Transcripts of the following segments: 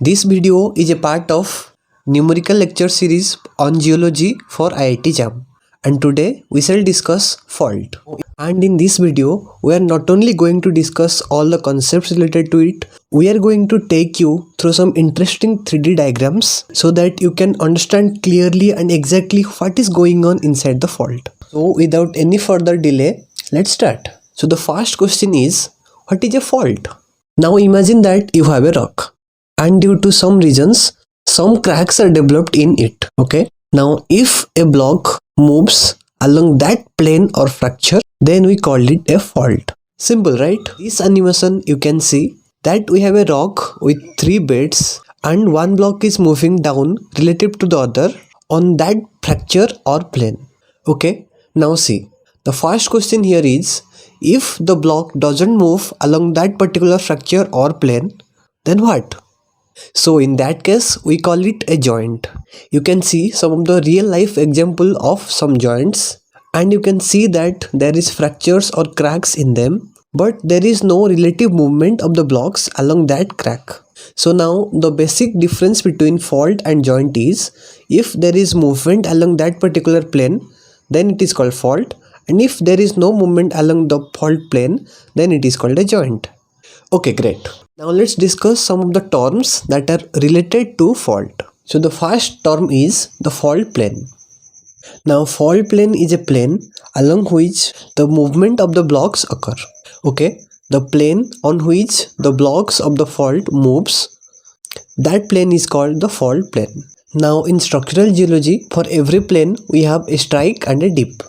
This video is a part of numerical lecture series on geology for IIT JAM, and today we shall discuss fault. And in this video we are not only going to discuss all the concepts related to it, we are going to take you through some interesting 3D diagrams so that you can understand clearly and exactly what is going on inside the fault. So without any further delay, let's start. So the first question is, what is a fault? Now imagine that you have a rock, and due to some reasons some cracks are developed in it. Okay, now if a block moves along that plane or fracture, then we call it a fault. Simple, right? This animation you can see that we have a rock with three beds and one block is moving down relative to the other on that fracture or plane. Okay, now see, the first question here is, if the block doesn't move along that particular fracture or plane, then what? So in that case we call it a joint. You can see some of the real life example of some joints, and you can see that there is fractures or cracks in them, but there is no relative movement of the blocks along that crack. So now the basic difference between fault and joint is, if there is movement along that particular plane, then it is called fault, and if there is no movement along the fault plane, then it is called a joint. Okay, great. Now let's discuss some of the terms that are related to fault. So the first term is the fault plane. Now fault plane is a plane along which the movement of the blocks occur. Okay, the plane on which the blocks of the fault moves, that plane is called the fault plane. Now in structural geology, for every plane we have a strike and a dip.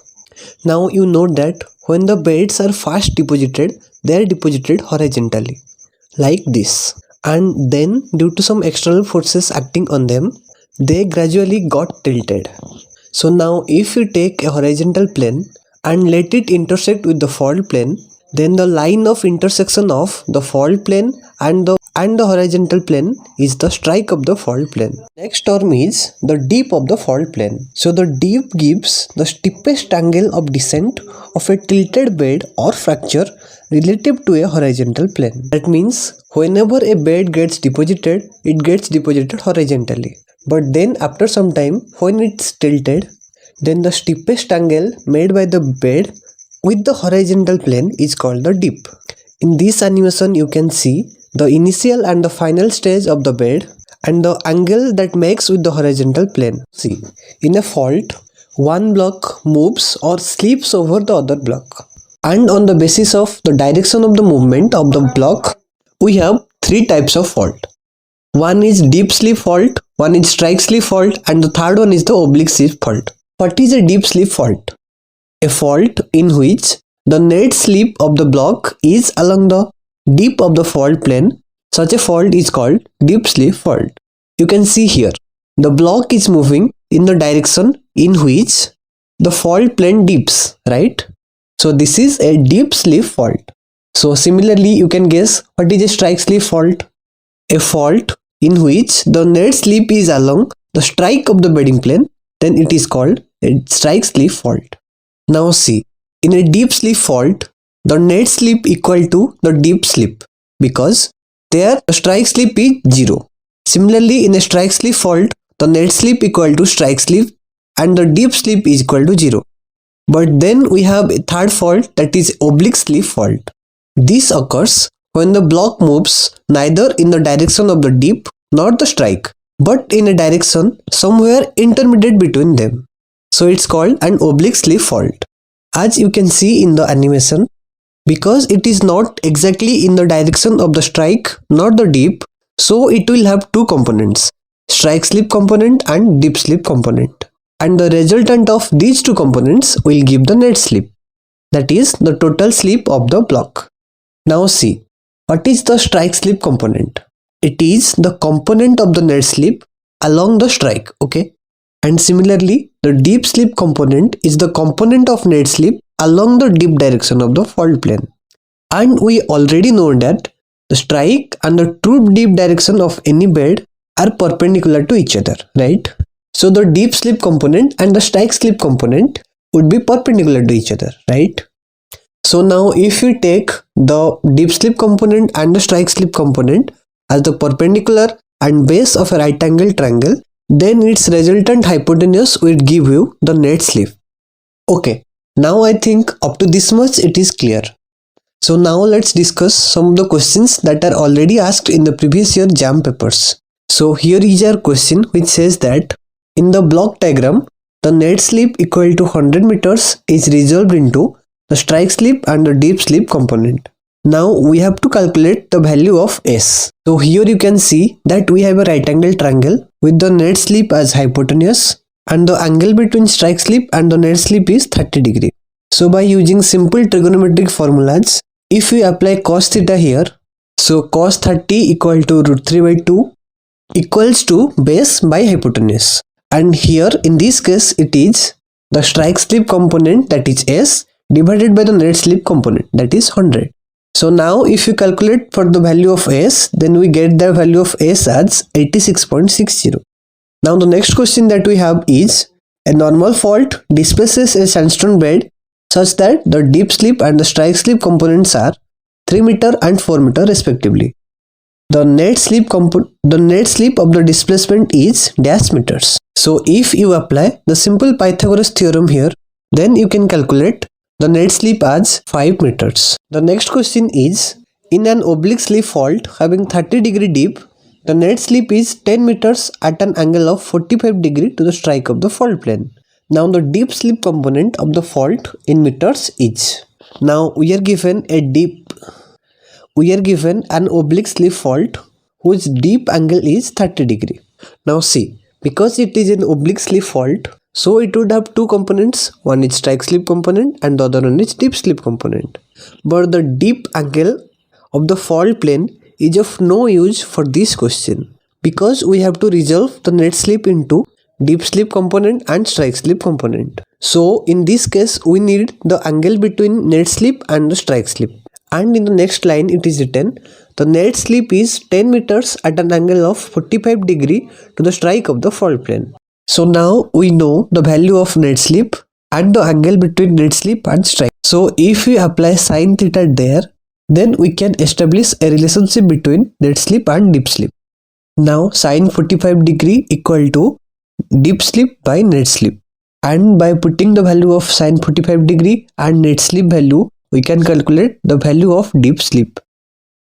Now you note that when the beds are first deposited, they are deposited horizontally like this, and then due to some external forces acting on them, they gradually got tilted. So now if you take a horizontal plane and let it intersect with the fault plane, then the line of intersection of the fault plane and the horizontal plane is the strike of the fault plane. Next term is the dip of the fault plane. So the dip gives the steepest angle of descent of a tilted bed or fracture relative to a horizontal plane. That means whenever a bed gets deposited, it gets deposited horizontally. But then after some time, when it's tilted, then the steepest angle made by the bed with the horizontal plane is called the dip. In this animation you can see the initial and the final stage of the bed and the angle that makes with the horizontal plane. See, in a fault, one block moves or slips over the other block, and on the basis of the direction of the movement of the block, we have three types of fault. One is deep slip fault, one is strike slip fault, and the third one is the oblique slip fault. What is a deep slip fault? A fault in which the net slip of the block is along the dip of the fault plane. Such a fault is called deep slip fault. You can see here, the block is moving in the direction in which the fault plane dips, right? So this is a deep slip fault. So similarly, you can guess what is a strike slip fault. A fault in which the net slip is along the strike of the bedding plane, then it is called a strike slip fault. Now see, in a deep slip fault, the net slip equal to the deep slip, because there the strike slip is 0. Similarly, in a strike slip fault, the net slip equal to strike slip and the deep slip is equal to 0. But then we have a third fault, that is oblique slip fault. This occurs when the block moves neither in the direction of the dip nor the strike, but in a direction somewhere intermediate between them. So it's called an oblique slip fault. As you can see in the animation, because it is not exactly in the direction of the strike nor the dip, so it will have two components, strike slip component and dip slip component. And the resultant of these two components will give the net slip, that is the total slip of the block. Now see, what is the strike slip component? It is the component of the net slip along the strike, okay? And similarly, the deep slip component is the component of net slip along the dip direction of the fault plane. And we already know that the strike and the true dip direction of any bed are perpendicular to each other, right? So the deep slip component and the strike slip component would be perpendicular to each other, right? So now if we take the deep slip component and the strike slip component as the perpendicular and base of a right angle triangle, then its resultant hypotenuse will give you the net slip. Okay, now I think up to this much it is clear. So now let's discuss some of the questions that are already asked in the previous year JAM papers. So here is our question which says that in the block diagram, the net slip equal to 100 meters is resolved into the strike slip and the deep slip component. Now we have to calculate the value of S. So here you can see that we have a right angle triangle with the net slip as hypotenuse, and the angle between strike slip and the net slip is 30 degree. So by using simple trigonometric formulas, if we apply cos theta here, so cos 30 equal to root 3 by 2 equals to base by hypotenuse. And here in this case it is the strike slip component, that is S, divided by the net slip component, that is 100. So now if you calculate for the value of S, then we get the value of S as 86.60. Now the next question that we have is, a normal fault displaces a sandstone bed such that the deep slip and the strike slip components are 3 meter and 4 meter respectively. The net slip of the displacement is dash meters. So if you apply the simple Pythagoras theorem here, then you can calculate the net slip as 5 meters. The next question is, in an oblique slip fault having 30 degree deep, the net slip is 10 meters at an angle of 45 degree to the strike of the fault plane. Now the deep slip component of the fault in meters is. Now we are given an oblique slip fault whose deep angle is 30 degree. Now see, because it is an oblique slip fault, so it would have two components, one is strike slip component and the other one is deep slip component. But the deep angle of the fault plane is of no use for this question, because we have to resolve the net slip into deep slip component and strike slip component. So in this case we need the angle between net slip and the strike slip. And in the next line it is written, the net slip is 10 meters at an angle of 45 degree to the strike of the fault plane. So now we know the value of net slip and the angle between net slip and strike. So if we apply sin theta there, then we can establish a relationship between net slip and deep slip. Now sin 45 degree equal to deep slip by net slip, and by putting the value of sin 45 degree and net slip value, we can calculate the value of deep slip,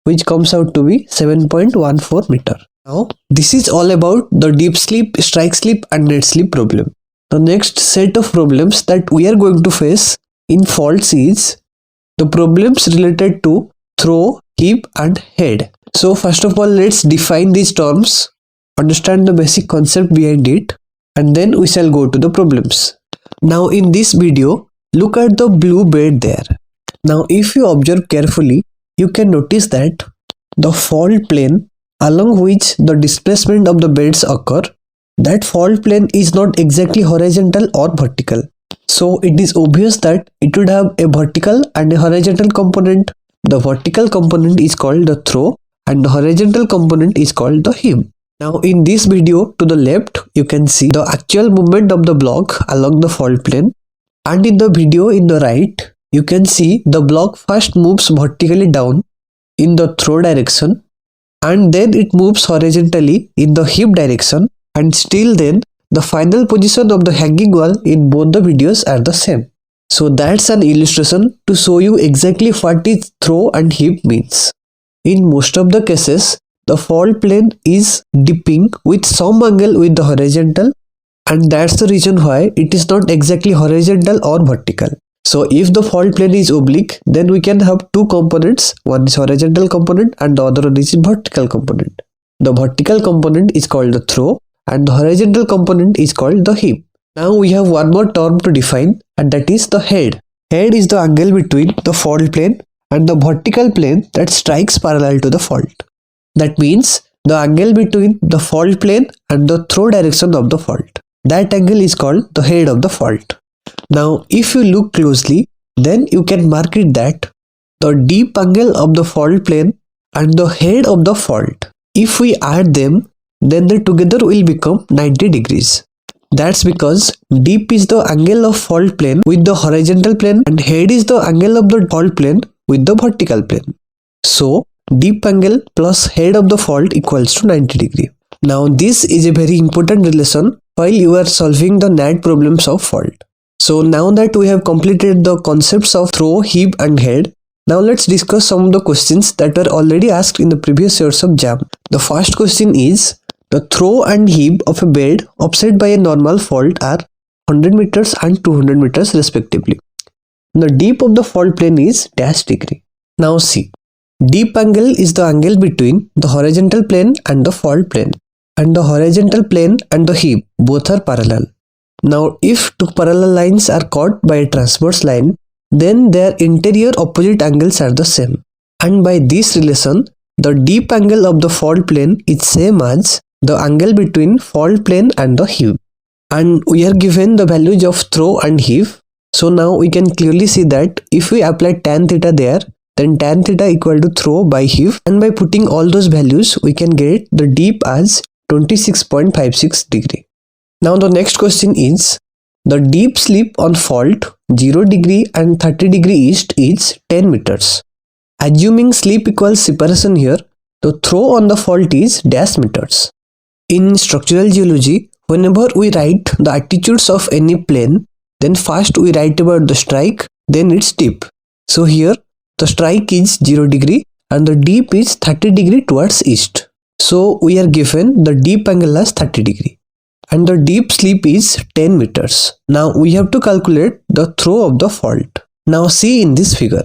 which comes out to be 7.14 meter. Now this is all about the deep slip, strike slip and net slip problem. The next set of problems that we are going to face in faults is the problems related to throw, hip and head. So first of all, let's define these terms, understand the basic concept behind it, and then we shall go to the problems. Now in this video, look at the blue bed there. Now if you observe carefully, you can notice that the fault plane along which the displacement of the beds occur, that fault plane is not exactly horizontal or vertical. So it is obvious that it would have a vertical and a horizontal component. The vertical component is called the throw and the horizontal component is called the hip. Now in this video, to the left you can see the actual movement of the block along the fault plane, and in the video in the right you can see the block first moves vertically down in the throw direction, and then it moves horizontally in the hip direction, and still then the final position of the hanging wall in both the videos are the same. So that's an illustration to show you exactly what is throw and hip means. In most of the cases, the fault plane is dipping with some angle with the horizontal, and that's the reason why it is not exactly horizontal or vertical. So if the fault plane is oblique, then we can have two components, one is horizontal component and the other one is vertical component. The vertical component is called the throw and the horizontal component is called the hip. Now we have one more term to define, and that is the head. Head is the angle between the fault plane and the vertical plane that strikes parallel to the fault. That means the angle between the fault plane and the throw direction of the fault. That angle is called the head of the fault. Now if you look closely, then you can mark it that the deep angle of the fault plane and the head of the fault, if we add them, then they together will become 90 degrees. That's because deep is the angle of fault plane with the horizontal plane and head is the angle of the fault plane with the vertical plane. So deep angle plus head of the fault equals to 90 degree. Now this is a very important relation while you are solving the NAT problems of fault. So now that we have completed the concepts of throw, heave and head, now let's discuss some of the questions that were already asked in the previous years of JAM. The first question is, the throw and heave of a bed offset by a normal fault are 100 meters and 200 meters respectively. The deep of the fault plane is dash degree. Now see, deep angle is the angle between the horizontal plane and the fault plane, and the horizontal plane and the heave both are parallel. Now if two parallel lines are caught by a transverse line, then their interior opposite angles are the same, and by this relation the deep angle of the fault plane is same as the angle between fault plane and the heave. And we are given the values of throw and heave. So now we can clearly see that if we apply tan theta there, then tan theta equal to throw by heave, and by putting all those values we can get the deep as 26.56 degree. Now the next question is, the deep slip on fault 0 degree and 30 degree east is 10 meters. Assuming slip equals separation here, the throw on the fault is dash meters. In structural geology, whenever we write the attitudes of any plane, then first we write about the strike, then its tip. So here the strike is 0 degree and the deep is 30 degree towards east. So we are given the deep angle as 30 degree. And the deep slip is 10 meters. Now we have to calculate the throw of the fault. Now see in this figure,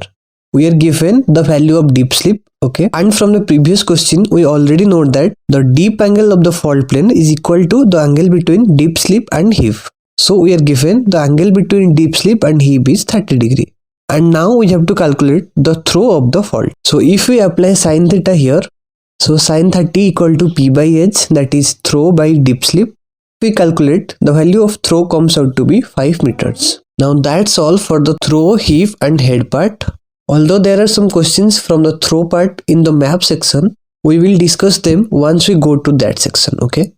we are given the value of deep slip, okay, and from the previous question we already know that the deep angle of the fault plane is equal to the angle between deep slip and heave. So we are given the angle between deep slip and heave is 30 degree. And now we have to calculate the throw of the fault. So if we apply sin theta here, so sin 30 equal to P by H, that is throw by deep slip. We calculate, the value of throw comes out to be 5 meters. Now that's all for the throw, heave and head part. Although there are some questions from the throw part in the map section, we will discuss them once we go to that section, okay?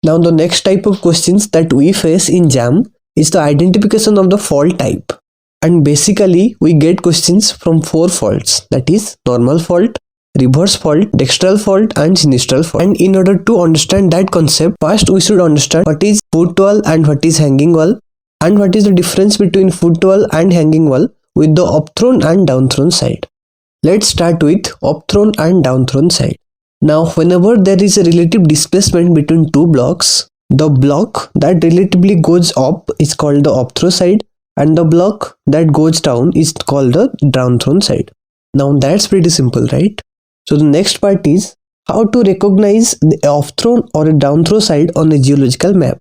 Now the next type of questions that we face in JAM is the identification of the fault type. And basically we get questions from 4 faults, that is normal fault, reverse fault, dextral fault and sinistral fault. And in order to understand that concept, first we should understand what is footwall and what is hanging wall, and what is the difference between footwall and hanging wall with the upthrown and downthrown side. Let's start with upthrown and downthrown side. Now whenever there is a relative displacement between two blocks, the block that relatively goes up is called the upthrow side, and the block that goes down is called the downthrown side. Now that's pretty simple, right? So the next part is how to recognize the upthrown or a downthrow side on a geological map.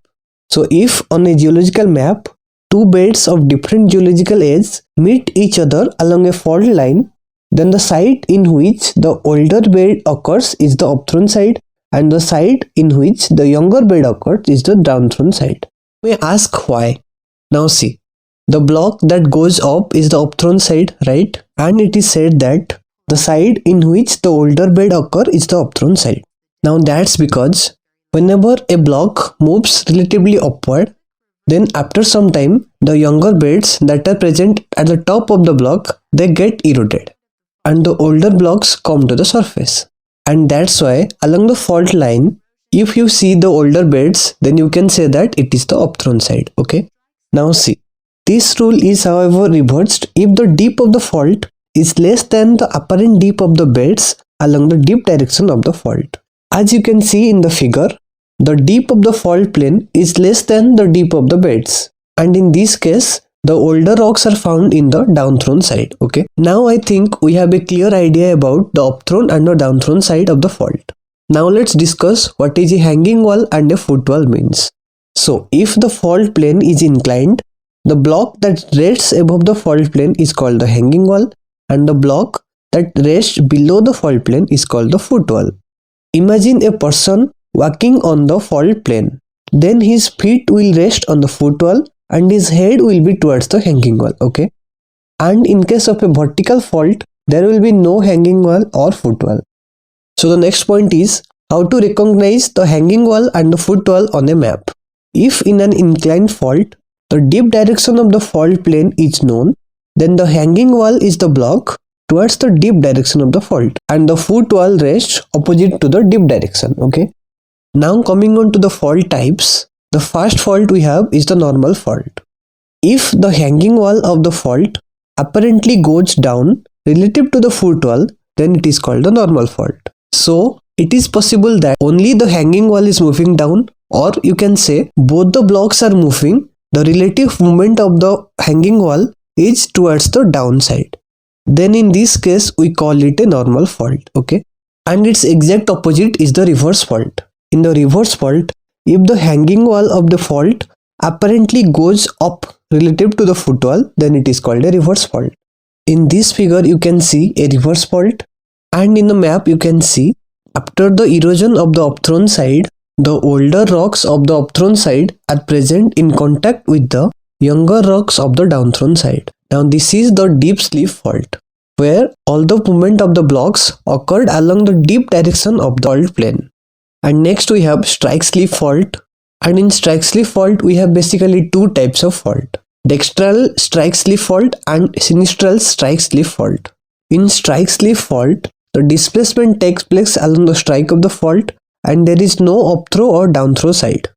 So if on a geological map, two beds of different geological ages meet each other along a fault line, then the side in which the older bed occurs is the upthrown side, and the side in which the younger bed occurs is the downthrown side. We ask why. Now see, the block that goes up is the upthrown side, right? And it is said that the side in which the older bed occurs is the upthrown side. Now that's because whenever a block moves relatively upward, then after some time the younger beds that are present at the top of the block, they get eroded and the older blocks come to the surface. And that's why along the fault line, if you see the older beds, then you can say that it is the upthrown side, okay? Now see, this rule is however reversed if the dip of the fault is less than the apparent dip of the beds along the dip direction of the fault. As you can see in the figure, the dip of the fault plane is less than the dip of the beds, and in this case the older rocks are found in the downthrown side, okay? Now I think we have a clear idea about the upthrown and the downthrown side of the fault. Now let's discuss what is a hanging wall and a footwall means. So if the fault plane is inclined, the block that rests above the fault plane is called the hanging wall, and the block that rests below the fault plane is called the footwall. Imagine a person walking on the fault plane. Then his feet will rest on the footwall and his head will be towards the hanging wall, okay? And in case of a vertical fault, there will be no hanging wall or footwall. So the next point is how to recognize the hanging wall and the footwall on a map. If in an inclined fault, the dip direction of the fault plane is known, then the hanging wall is the block towards the dip direction of the fault and the footwall rests opposite to the dip direction, okay? Now coming on to the fault types, the first fault we have is the normal fault. If the hanging wall of the fault apparently goes down relative to the foot wall, then it is called the normal fault. So it is possible that only the hanging wall is moving down, or you can say both the blocks are moving. The relative movement of the hanging wall is towards the downside. Then in this case we call it a normal fault, okay? And its exact opposite is the reverse fault. In the reverse fault, if the hanging wall of the fault apparently goes up relative to the foot wall, then it is called a reverse fault. In this figure you can see a reverse fault, and in the map you can see after the erosion of the upthrown side, the older rocks of the upthrown side are present in contact with the younger rocks of the downthrown side. Now this is the deep slip fault, where all the movement of the blocks occurred along the deep direction of the fault plane. And next we have strike slip fault, and in strike slip fault we have basically two types of fault: dextral strike slip fault and sinistral strike slip fault. In strike slip fault, the displacement takes place along the strike of the fault and there is no upthrow or downthrow side.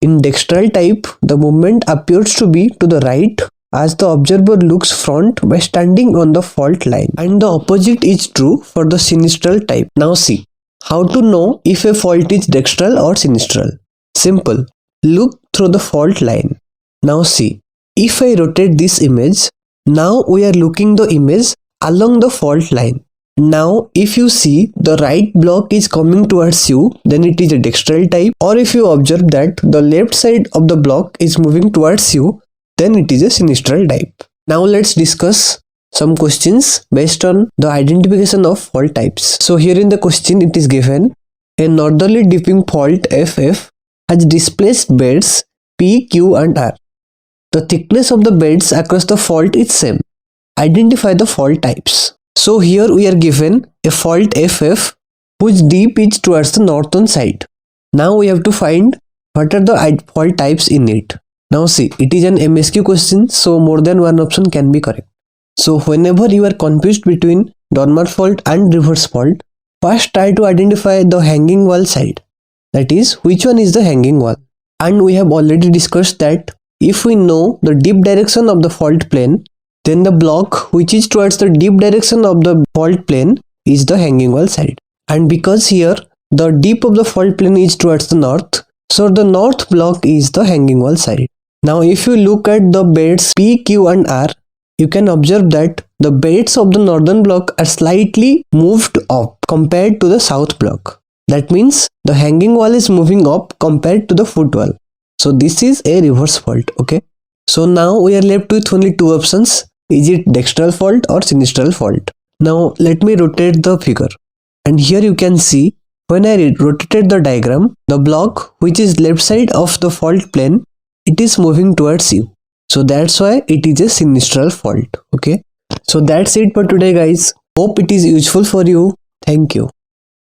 In dextral type, the movement appears to be to the right as the observer looks front by standing on the fault line, and the opposite is true for the sinistral type. Now see, how to know if a fault is dextral or sinistral? Simple. Look through the fault line. Now see, if I rotate this image, now we are looking the image along the fault line. Now if you see the right block is coming towards you, then it is a dextral type, or if you observe that the left side of the block is moving towards you, then it is a sinistral type. Now let's discuss some questions based on the identification of fault types. So here in the question it is given, a northerly dipping fault FF has displaced beds P, Q and R. The thickness of the beds across the fault is same. Identify the fault types. So here we are given a fault FF whose deep is towards the northern side. Now we have to find what are the fault types in it. Now see, it is an MSQ question, so more than one option can be correct. So whenever you are confused between normal fault and reverse fault, first try to identify the hanging wall side. That is, which one is the hanging wall. And we have already discussed that if we know the deep direction of the fault plane, then the block which is towards the deep direction of the fault plane is the hanging wall side. And because here the deep of the fault plane is towards the north, so the north block is the hanging wall side. Now if you look at the beds P, Q and R, you can observe that the beds of the northern block are slightly moved up compared to the south block. That means the hanging wall is moving up compared to the foot wall. So this is a reverse fault, okay? So now we are left with only two options. Is it dextral fault or sinistral fault? Now let me rotate the figure. And here you can see, when I rotated the diagram, the block which is left side of the fault plane, it is moving towards you. So that's why it is a sinistral fault, okay? So that's it for today guys. Hope it is useful for you. Thank you.